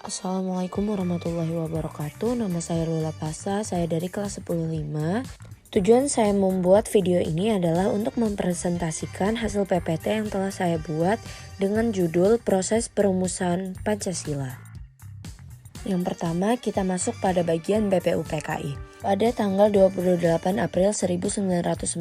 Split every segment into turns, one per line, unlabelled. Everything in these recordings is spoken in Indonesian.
Assalamualaikum warahmatullahi wabarakatuh. Nama saya Lula Pasa, saya dari kelas 10-5. Tujuan saya membuat video ini adalah untuk mempresentasikan hasil PPT yang telah saya buat dengan judul Proses Perumusan Pancasila. Yang pertama, kita masuk pada bagian BPUPKI. Pada tanggal 28 April 1945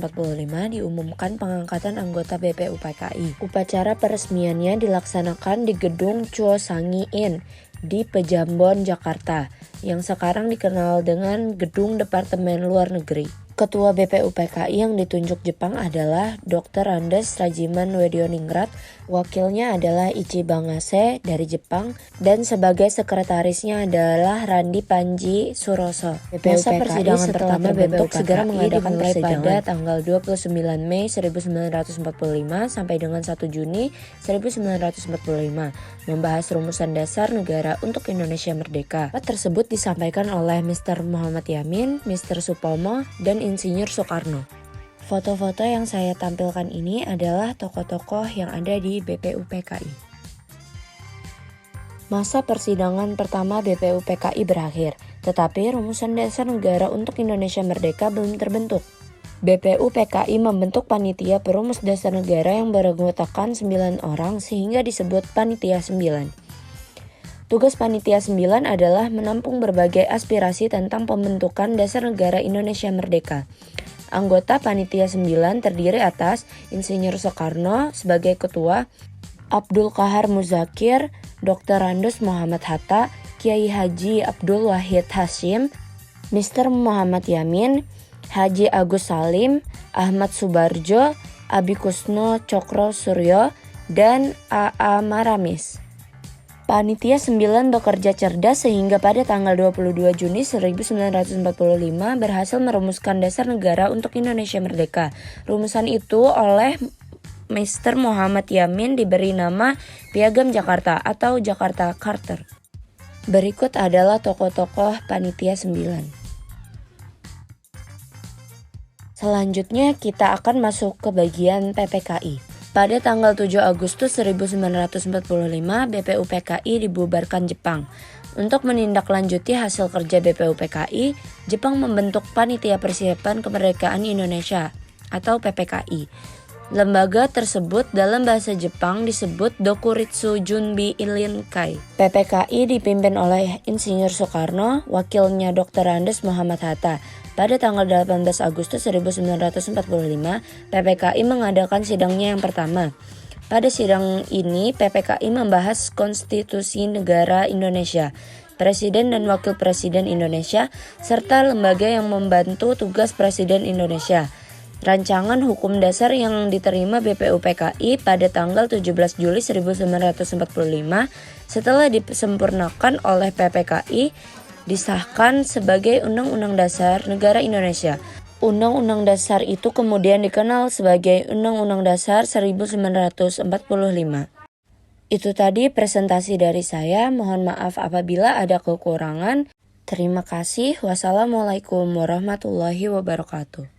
diumumkan pengangkatan anggota BPUPKI. Upacara peresmiannya dilaksanakan di Gedung Chuo Sangi In di Pejambon, Jakarta, yang sekarang dikenal dengan Gedung Departemen Luar Negeri. Ketua BPUPKI yang ditunjuk Jepang adalah Dr. Andes Rajiman Wedioningrat, wakilnya adalah Ichi Bangase dari Jepang, dan sebagai sekretarisnya adalah Randi Panji Suroso. Masa persidangan pertama BPUPKI segera mengadakan persidangan pada tanggal 29 Mei 1945 sampai dengan 1 Juni 1945, membahas rumusan dasar negara untuk Indonesia Merdeka. Tersebut disampaikan oleh Mr. Muhammad Yamin, Mr. Supomo, dan Insinyur Soekarno. Foto-foto yang saya tampilkan ini adalah tokoh-tokoh yang ada di BPUPKI. Masa persidangan pertama BPUPKI berakhir, tetapi rumusan dasar negara untuk Indonesia Merdeka belum terbentuk. BPUPKI membentuk panitia perumus dasar negara yang beranggotakan 9 orang sehingga disebut Panitia 9. Tugas Panitia 9 adalah menampung berbagai aspirasi tentang pembentukan dasar negara Indonesia Merdeka. Anggota Panitia 9 terdiri atas Insinyur Soekarno sebagai ketua, Abdul Qahar Muzakir, Dr. Andes Muhammad Hatta, Kiai Haji Abdul Wahid Hasyim, Mr. Muhammad Yamin, Haji Agus Salim, Ahmad Subarjo, Abi Kusno Cokro Suryo, dan A.A. Maramis. Panitia 9 bekerja cerdas sehingga pada tanggal 22 Juni 1945 berhasil merumuskan dasar negara untuk Indonesia Merdeka. Rumusan itu oleh Mr. Muhammad Yamin diberi nama Piagam Jakarta atau Jakarta Charter. Berikut adalah tokoh-tokoh Panitia 9. Selanjutnya kita akan masuk ke bagian PPKI. Pada tanggal 7 Agustus 1945, BPUPKI dibubarkan Jepang. Untuk menindaklanjuti hasil kerja BPUPKI, Jepang membentuk Panitia Persiapan Kemerdekaan Indonesia atau PPKI. Lembaga tersebut dalam bahasa Jepang disebut Dokuritsu Junbi Irinkai. PPKI dipimpin oleh Insinyur Soekarno, wakilnya Dr. Andes Muhammad Hatta. Pada tanggal 18 Agustus 1945, PPKI mengadakan sidangnya yang pertama. Pada sidang ini, PPKI membahas konstitusi negara Indonesia, Presiden dan Wakil Presiden Indonesia, serta lembaga yang membantu tugas Presiden Indonesia. Rancangan hukum dasar yang diterima BPUPKI pada tanggal 17 Juli 1945 setelah disempurnakan oleh PPKI disahkan sebagai Undang-Undang Dasar Negara Indonesia. Undang-Undang Dasar itu kemudian dikenal sebagai Undang-Undang Dasar 1945. Itu tadi presentasi dari saya, mohon maaf apabila ada kekurangan. Terima kasih. Wassalamualaikum warahmatullahi wabarakatuh.